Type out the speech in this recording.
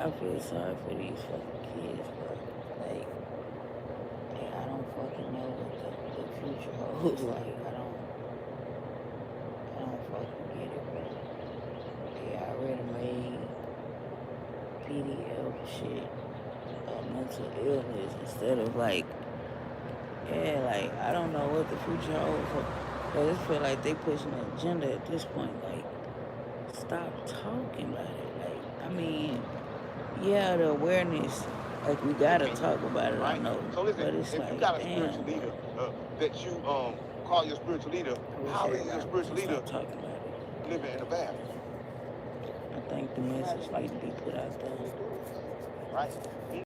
I feel sorry for these fucking kids, bro. Like, I don't fucking know what the future holds. Like, I don't fucking get it, bro. They already made PDL shit a mental illness instead of like, like, I don't know what the future holds. I just feel like they pushing an agenda at this point. Like, stop talking about it. Like, I mean, yeah, the awareness, like, we gotta talk about it, right? I know. So listen, But it's if like, you got a damn, spiritual leader that you call your spiritual leader, how is your spiritual leader talking about it? living in the bathroom? I think the message need to be put out there. Right?